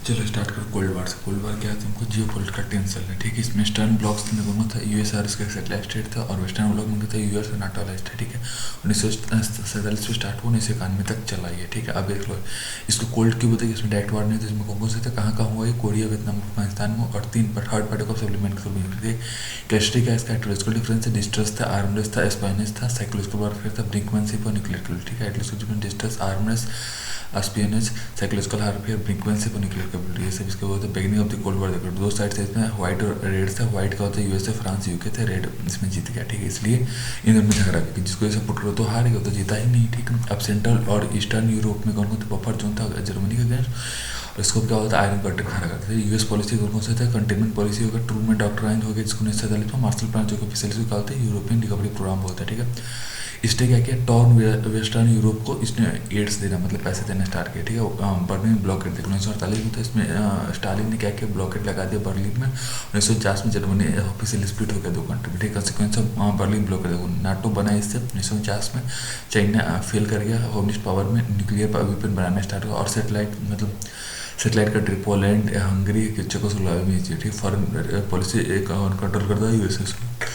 चलो स्टार्ट करो cold war से। कोल्ड वार क्या है, तुमको जियो पॉलिटिकल टेंस चल रहा है, ठीक है। इसमें ईस्टर्न ब्लॉक्स में दोनों था, यूएसआर इसका सैटेलाइट स्टेट था, और वेस्टर्न ब्लॉक में था यूएस और नाटो वाला स्टेट, ठीक है। 1947 में स्टार्ट हुआ, 1991 तक चला ये, ठीक है। अब देख लो इसको कोल्ड क्यों बोलते हैं, इसमें डायरेक्ट वार नहीं था, इसमें कौन से थे, कहाँ कहाँ हुआ, कोरिया, वियतनाम, अफगानिस्तान में, और 3 थर्ड पार्टी को सप्लीमेंट कर दी। कैस्ट्री क्या इसका एटोलॉजिकल डिफरेंस है, डिस्ट्रेस था, आर्मलेस था, स्पाइनेस था, साइकोलॉजिकल वारफेयर था, ब्रिंकमैनशिप और न्यूक्लियर, ठीक है। Ideological distrust, arms race, espionage, psychological warfare, brinkmanship और न्यूक्लियर कैपेबिलिटी, ये सब इसके होते हैं। Beginning of the cold war देखो, दो साइड थे इसमें, व्हाइट और रेड था। व्हाइट का होता है यूएसए, फ्रांस, यूके थे, रेड इसमें जीत गया, ठीक है। इसलिए इन दोनों में झगड़ा किया, जिसको ये सपोर्ट करो तो हारेगा, तो जीता ही नहीं, ठीक है। अब सेंट्रल और ईस्टर्न यूरोप में कौन कौन थे, बफर जोन था जर्मनी का अगेंस्ट, और इसको क्या होता है, आयरन कर्टन खड़ा करते थे। यूएस पॉलिसी कौन कौन से थे, कंटेनमेंट पॉलिसी होगा, ट्रूमैन डॉक्ट्राइन हो गया, जिसको 1947 में, मार्शल प्लान जो कि ऑफिशियली क्या होता है, यूरोपियन रिकवरी प्रोग्राम होता है, ठीक है। इसने क्या किया, टॉर्न वेस्टर्न यूरोप को इसने एड्स देना, मतलब पैसे देना स्टार्ट किया, ठीक है। बर्लिन ब्लॉकेट देखो 1948 में था, इसमें स्टालिन ने क्या किया, ब्लॉकेट लगा दिया बर्लिन में। 1950 में जर्मनी ऑफिशियली स्प्लिट हो गया 2 कंट्री में, ठीक है। कंसिक्वेंस ऑफ बर्लिन ब्लॉकेट देखो, नाटो बना इससे 1950 में। चाइना फेल कर गया कम्युनिस्ट पावर में, न्यूक्लियर वेपन बनाना स्टार्ट हुआ, और सेटेलाइट मतलब satellite country Poland, Hungary, Czechoslovakia में, ठीक, फॉरेन पॉलिसी कंट्रोल करता है यूएसए को।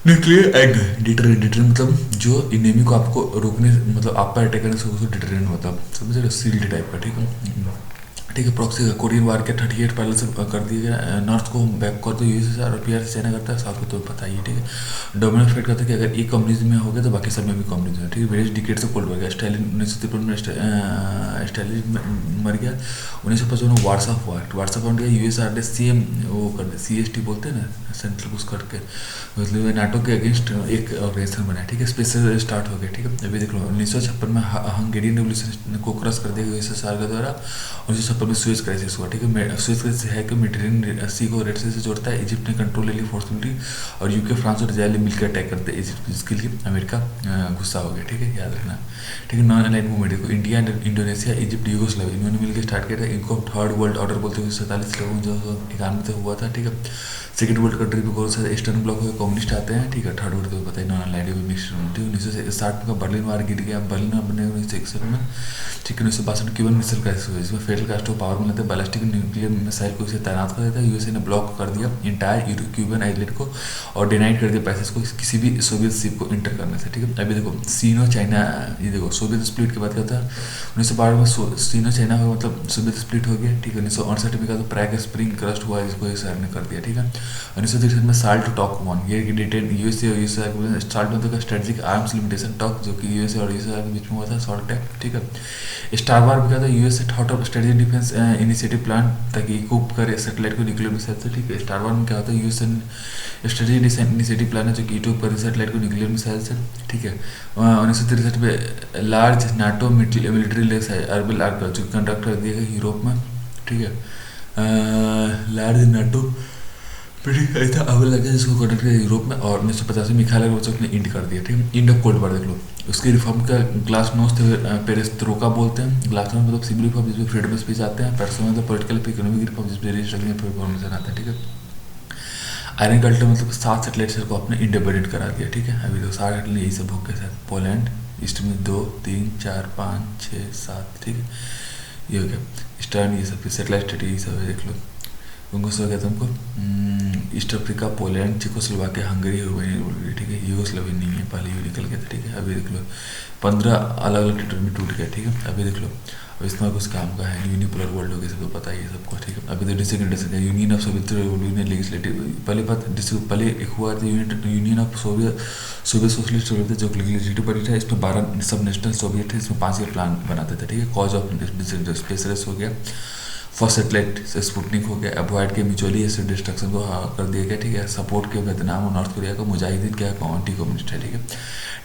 न्यूक्लियर एग डिटरेंट मतलब जो इनेमी को आपको रोकने, मतलब आप पर अटैक करने से उसको डिटरेंट मतलब समझ रहे हो, सील्ड टाइप का, ठीक है। ठीक है। प्रॉक्सी कोरियन वार के 38 पहले से कर दिया गया, नॉर्थ को बैक कर दो यूएसएसआर, और पीआर से चाइना करता है, साउथ को तो पता ही है, ठीक है। डोमिनेट फेट करता है कि अगर एक कम्युनिज्म में हो गया तो बाकी सब में भी कम्युनिज्म है, ठीक है। वेरियस डिकेट से कोल्ड वॉर गया, स्टालिन 1953 में स्टालिन मर गया। 1955 में वार्सा फॉर्म गया, यूएसआर ने सीएम वो कर दिया, सीएसटी बोलते हैं ना, सेंट्रल कुछ करके, मतलब नाटो के अगेंस्ट एक ऑर्गेनाइजेशन बना, ठीक है। स्पेशल स्टार्ट हो गया, ठीक है। अभी देख लो 1956 में हंगेरियन रेवोल्यूशन को क्रश कर दिया यूएसएसआर के द्वारा। 1956 में सुएज क्राइसिस हुआ, ठीक है। सुएज क्राइसिस है कि मेडिटेरियन सी को रेड सी से जोड़ता है, इजिप्ट ने कंट्रोल ले ली फोर्सफुली, और यूके, फ्रांस और इजराइल मिलकर अटैक करते हैं इजिप्ट, जिसके लिए अमेरिका गुस्सा हो गया, ठीक है, याद रखना, ठीक है। नॉन अलाइड मूवमेंट देखो, इंडिया, इंडोनेशिया, इजिप्ट, यूगोस्लाविया, इन्होंने मिलकर स्टार्ट किया था। इनको थर्ड वर्ल्ड ऑर्डर बोलते हुए 1947 तक हुआ था, ठीक है। सेकेंड वर्ल्ड कंट्री में कौन सा ईस्टर्न ब्लॉक में कम्युनिस्ट आते हैं, ठीक है। थर्ड वर्ल्ड तो पता ही, नॉन अलाइड मिक्स होती है। 1960 में बर्लिन वार गिर गया, बर्लिन बने 1961 में, ठीक है। 1962 में क्यूबन मिसाइल क्राइसिस हुई, जिसमें फेडरल कास्ट्रो पावर में लेते हैं, बैलिस्टिक न्यूक्लियर मिसाइल को इसे तैनात कर देता है। यूएसए ने ब्लॉक कर दिया इंटायर क्यूबन आइलैंड को, और डिनाइड कर दिया पैसेज को किसी भी सोवियत शिप को इंटर करने से, ठीक है। अभी देखो सीनो चाइना, ये देखो सोवियत स्प्लिट की बात करता है 1912 में, सीनो चाइना का मतलब सोवियत स्प्लिट हो गया, ठीक है। 1968 में कहा तो प्राग स्प्रिंग क्रस्ट हुआ, इसको सर ने कर दिया, ठीक है। 1963 में साल्ट टॉक वन, ये डिटेन यूएसए और यूएसआर के साल्ट मतलब स्ट्रेटेजिक आर्म्स लिमिटेशन टॉक, जो कि यूएसए और यूएसआर के बीच में हुआ था, सॉल्ट टैक, ठीक है। स्टार वार में क्या था, USA thought of strategic defence initiative plan ताकि इक्विप करे सैटेलाइट को न्यूक्लियर मिसाइल से, ठीक है। स्टार वार में क्या होता है, यूएसए स्ट्रेटेजिक इनिशिएटिव प्लान है जो कि इक्विप करे सैटेलाइट को न्यूक्लियर मिसाइल से, ठीक है। 1963 में large NATO military less अर्बल arc जो कंडक्ट कर दिया गया यूरोप में, ठीक है। लार्ज नाटो ऐसा अब लगा जिसको कंडक्ट किया यूरोप में, और 1950 में मिखाइल गोर्बाचोव ने इंड कर दिया, ठीक है। इंड ऑफ कोल्ड वॉर देख लो, उसकी रिफॉर्म का ग्लासनोस्ट पेरेस्ट्रोका बोलते हैं। ग्लासनोस्ट मतलब सिविल रिफॉर्म जिसमें फ्रीडम ऑफ स्पीच आते हैं, पेरेस्ट्रोका मतलब पॉलिटिकल इकोनॉमिक रिफॉर्म जिसमें रिस्ट्रक्चरिंग परफॉर्मेशन आता है, ठीक है। आयरन कर्टन मतलब 7 सैटेलाइट को अपने इंडिपेंडेंट करा दिया, ठीक है। अभी तो 7 सैटेलाइट यही सब हो गया, पोलैंड ईस्ट में 2 3 4 5 6 7, ठीक है, ये हो गया। ईस्टर्न ये सब सैटेलाइट स्टेट यही सब है, देख लो उनको सब कहते हैं हमको east Africa, Poland, Czechoslovakia, Hungary, Romania, ठीक है। यूगोस्लाविया नहीं है, पहले ये निकल गया था, ठीक है। अभी देख लो 15 अलग अलग टेरिटरी में टूट गया, ठीक है। अभी देख लो अब इसमें कुछ काम का है, यूनिपोलर वर्ल्ड हो गया, सबको पता ही है सबको, ठीक है। अभी तो डिसग्रेडेशन है, union of Soviet union legislative, पहले एक हुआ था union of Soviet socialist Soviet जो लेजिस्लेटिव बॉडी था, इसमें 12 सब नेशनल सोवियत थे, इसमें 5 के प्लान बनाते थे, ठीक है। कॉज ऑफ स्पेस रेस हो गया, फर्स्ट सेटेलाइट से स्पुटनिक हो गया, अवॉइड के म्यूचुअली एसिड डिस्ट्रक्शन को कर दिया गया, ठीक है। सपोर्ट के वियतनाम और नॉर्थ कोरिया का मुजाहिदीन क्या एंटी कम्युनिस्ट है, ठीक है।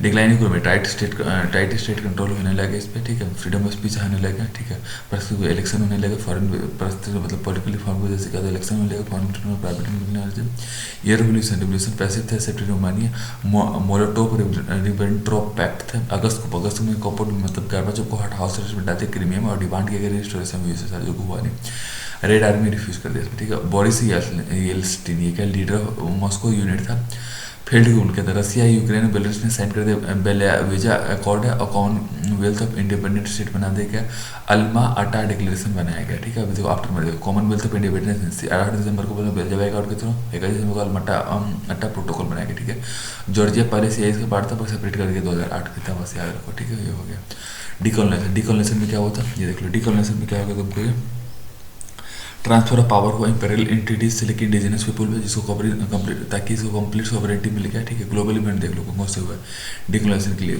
Decline economy, tight state control होने लगे इस पर, ठीक है। फ्रीडम ऑफ स्पीच आने लगा, ठीक है। परिस्थिति इलेक्शन होने लगे, फॉरेन परिस्थिति मतलब पॉलिटिकल फॉर्म को जैसे क्या था, इलेक्शन होने लगा, फॉरेन प्राइवेट ये रेवोल्यूशन पैसिव थे, September Romania, Molotov Ribbentrop pact थे। अगस्त में कॉपोर्ट मतलब गार्बाचोव को हाउस अरेस्ट में डालते क्रीमिया में, और डिमांड किया गया रिस्टोरेशन यूएसएसआर, जो हुआ नहीं। रेड आर्मी रिफ्यूज कर दिया, ठीक है। बोरिस येल्सिन ये क्या लीडर ऑफ मॉस्को यूनिट था। फेल्ड क्यों कहते हैं, रसिया, यूक्रेन, बेलारूस ने साइन कर दिया बेलावीजा अकॉर्ड है और कॉमनवेल्थ ऑफ इंडिपेंडेंट स्टेट बना दिया गया, अल्मा अटा डिक्लेरेशन बनाया गया, ठीक है। अभी देखो आफ्टर में देखो कॉमनवेल्थ ऑफ इंडिपेंडेंस 8 दिसंबर को बेलावीजा अकॉर्ड के थ्रू 21 दिसंबर को अल्मा अटा प्रोटोकॉल बनाया गया, ठीक है। जॉर्जिया पहले से इसके पार्ट था पर सेपरेट कर दिया 2008 के था, बस याद रखो, ठीक है। ये हो गया डीकॉलोनाइजेशन। डीकॉलोनाइजेशन में क्या होता है ये देख लो, डीकॉलोनाइजेशन में क्या होगा तुमको, ये ट्रांसफर ऑफ पावर हुआ इंपेरियल एंटिटीज से लेकर इंडिजिनस पीपल में, जिसको कंप्लीट ताकि इसको कंप्लीट सोवरेनिटी मिल गया, ठीक है। ग्लोबल इवेंट देख लो कौन से हुआ है डिक्लोनाइजेशन के लिए,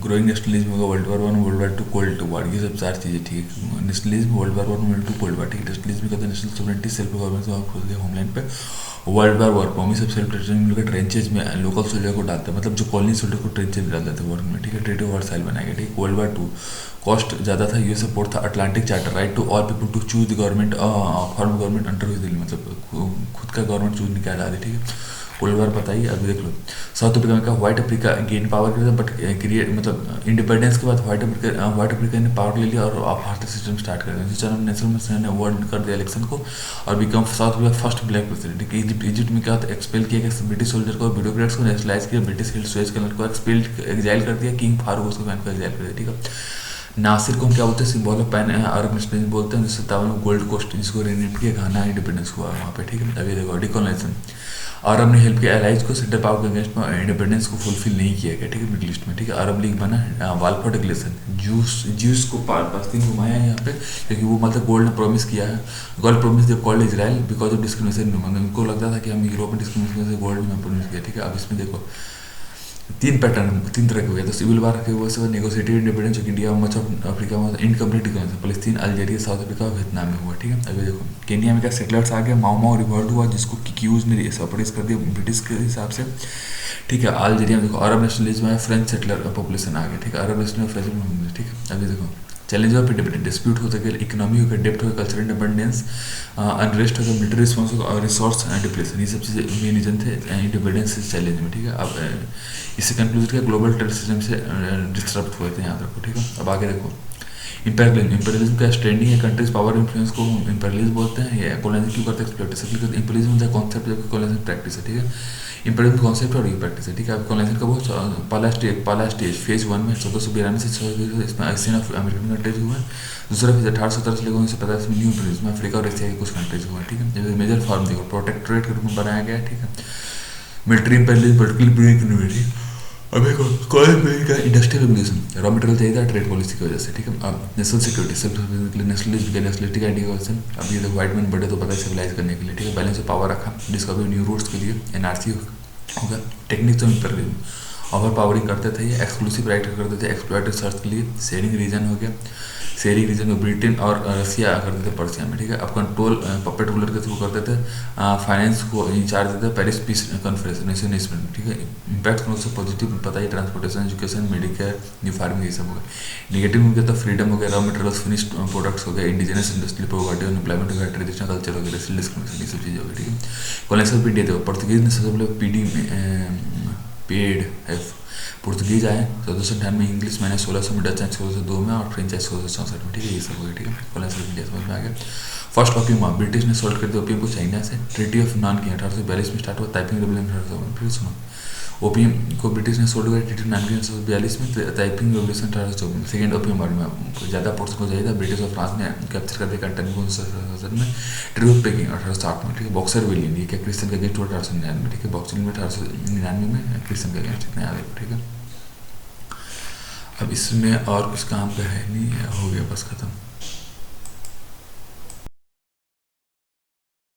ग्रोइंग नेशनलिज्म होगा, world war 1, world war 2, cold war, ये सब 4 चीज़ें, ठीक है। Nationalism, world war 1, world 2, cold war, ठीक है। नेशनलिज्म कहते हैं national sovereignty, self government homeland पे। World war promise of self determination मिलकर ट्रेंचेज में लोकल सोल्जर को डालते हैं, मतलब जो कॉलोनी सोल्जर को ट्रेंचेज में डाल देते हैं वॉर में, ठीक है। ट्रीटी ऑफ वर्साइल बनाया गया, ठीक है। वर्ल्ड वॉर 2 कॉस्ट ज़्यादा था, यूएस सपोर्ट था, Atlantic charter, right to all people to choose the government, form government under हुई दिल्ली, मतलब खुद का गवर्नमेंट चूज नहीं किया जा रही, ठीक है। वर्ल्ड वॉर बताइए। अभी देख लो साउथ अफ्रीका में का व्हाइट अफ्रीका गेन पावर किया था, बट क्रिएट मतलब इंडिपेंडेंस के बाद व्हाइट अफ्रीका ने पावर ले लिया और भारतीय सिस्टम स्टार्ट कर दिया। नेशनल ने अवॉर्ड कर दिया इलेक्शन को और become south Africa first black president. Egypt में क्या होता है, एक्सपेल किया गया ब्रिटिश सोल्जर को, ब्यूरोक्रेट्स को नेशनलाइज किया, ब्रिटिश स्वेज कलर को एक्सपेल एग्जाइल कर दिया, किंग फारूक उसको बैन को एग्जाइल कर दिया, ठीक है। नासिर को हम क्या बोलते हैं, symbol of pan Arab nationalism बोलते हैं। 1957 में गोल्ड कोस्ट जिसको रीनेम किया, घाना इंडिपेंडेंस हुआ वहाँ पे, ठीक है। अभी देखो डिकॉलोनाइजेशन, अरब ने हेल्प किया एलाइज को सेंट्रल पावर के अगेंस्ट में, इंडिपेंडेंस को फुलफिल नहीं किया गया, ठीक है, मिडिल ईस्ट में, ठीक है। अरब लीग बना, वालफोर डिक्लेरेशन, जूस को पालस्तीन घुमाया है यहाँ पे, क्योंकि वो मतलब गोल्ड ने प्रॉमिस किया है, gold promise they called Israel because of discrimination. उनको लगता था कि हम यूरोप में डिस्क्रिमिनेशन से गोल्ड में प्रॉमिस किया, ठीक है। अब इसमें देखो 3 पैटर्न 3 तरह के हुए, तो सिविल वार के वजह से नेगोशिएटेड इंडिपेंडेंस जो इंडिया मच ऑफ अफ्रीका में इनकम्प्लीट डिक्लेरेशन, फलस्तीन, अल्जीरिया, साउथ अफ्रीका और वियतनाम में हुआ, ठीक है। अभी देखो केनिया में क्या सेटलर्स आ गए, माओ रिवॉल्ट हुआ जिसको किक्यूज ने सप्रेस कर दिया ब्रिटिश के हिसाब से, ठीक है। अल्जीरिया में देखो अरब नेशनलिज्म है, फ्रेंच सेटलर पॉपुलेशन आ गया, ठीक है। अरब नेशनल फ्रेंच, ठीक है। अभी देखो चैलेंज ऑफ इंडिपेंडेंस, डिस्प्यूट हो सके, इकोनॉमी हो गया, डेप्थ हो गया, कल्चरल इंडिपेंडेंस, अनरेस्ट हो गया, मिलिट्री रिस्पॉन्स हो गया, रिसोर्स डिप्रेशन, ये सब चीज़ें मेन रीजन थे इंडिपेंडेंस चैलेंज में, ठीक है। अब इससे कंक्लूड किया ग्लोबल ट्रेड सिस्टम से डिस्टर्ब हुए थे, याद रखो, ठीक है। अब आगे देखो इंपेरियलिज्म का स्टैंडिंग है, कंट्रीज पावर इन्फ्लुएंस को इंपेरियलिज्म बोलते हैं। ये कॉलोनाइजेशन क्यों करते हैं, एक्सप्लॉइटेशन। इंपेरियलिज्म का कॉन्सेप्ट जबकि कॉलोनाइजेशन प्रैक्टिस है, ठीक है। इंपेरियलिज्म कॉन्सेप्ट और ये प्रैक्टिस है, ठीक है। अब कॉलोनाइजेशन का वो पहला स्टेज फेज 1 में 1492 से 1600 इसमें एशियन ऑफ अमेरिकन कंट्रीज हुए हैं। दूसरा फेज 1817 से लेकर 1950 में न्यू इंपेरियलिज्म में अफ्रीका और एशिया के कुछ कंट्रीज हुए हैं, ठीक है। जैसे मेजर फॉर्म देखो प्रोटेक्टोरेट के रूप में बनाया गया है, ठीक है। मिलिट्री इंपेरियलिज्म, पोलिटिकल ब्रेक, अभी कॉलेज का इंडस्ट्रियल रेवोल्यूशन, रॉ मटेरियल चाहिए था ट्रेड पॉलिसी की वजह से, ठीक है। अब नेशनल सिक्योरिटी, सेल्फ नेशनलिज्म के नेशनलिटी का आइडिया, अब ये व्हाइट मैन बड़े तो पता है सिविलाइज करने के लिए, ठीक है। बैलेंस ऑफ पावर रखा, डिस्कवरी न्यू रूट्स के लिए एनआरसी होगा। Techniques of imperialism, over powering करते थे, ये एक्सक्लूसिव राइट करते थे एक्सप्लॉइटेड सर्च के लिए। शेयरिंग रीजन हो गया, शेयरिंग रीजन में ब्रिटेन और रसिया करते थे पर्सिया में, ठीक है। अब कंट्रोल पपेट रूलर के थ्रू करते थे, फाइनेंस को इंचार्ज देते थे पेरिस पीस कॉन्फ्रेंस 1919 में, ठीक है। इम्पैक्ट कौन सा पॉजिटिव पता है, transportation, education, Medicare, new farming, ये सब हो गया। नेगेटिव में क्या था, फ्रीडम हो गया, रॉ मटेरियल्स, फिनिश्ड प्रोडक्ट्स हो गया, इंडिजिनस इंडस्ट्रियल प्रॉपर्टी, अनएम्प्लॉयमेंट हो गया, ट्रेडिशनल कल्चर हो गया, रेसियल डिस्क्रिमिनेशन, ये सब चीज़ें हो गई, ठीक है। कॉलोनियल ऑफ इंडिया देखो, पोर्तुगीज ने सबसे पहले पीडी पेड एफ पुर्तगीज आए 1498 में, इंग्लिश मैंने 1600 में, डच आए 1602 में और फ्रेंच आए 1664 में, ठीक है। ये सब हो गया, ठीक है। कॉलोनियल इंडिया समझ में आ गया। फर्स्ट ओपियम हुआ, ब्रिटिश ने सोल्व कर दिया ओपियम को चाइना से। ट्रीटी ऑफ नॉन किंग 1842 में स्टार्ट हुआ, ताइपिंग रेवोल्यूशन 1852। फिर सुनो ओपियम को ब्रिटिश ने सोल्व किया ट्रीटी ऑफ नॉन किंग 1842 में, ताइपिंग रेवोल्यूशन 1854 में। सेकेंड ओपियम वार में ज़्यादा पोर्ट्स को चाहिए था, ब्रिटिश और फ्रांस ने कैप्चर कर दिया कंटेंट को 1967 में। ट्रीटी ऑफ पेकिंग 1860 में, ठीक है। बॉक्सर विलियन, ये क्या क्रिश्चियन का अगेंस्ट हुआ 1899 में, ठीक है। बॉक्सिंग में 1899 में क्रिश्चियन का अगेंस्ट, इतना याद है, ठीक है। अब इसमें और कुछ काम का है नहीं, हो गया बस खत्म।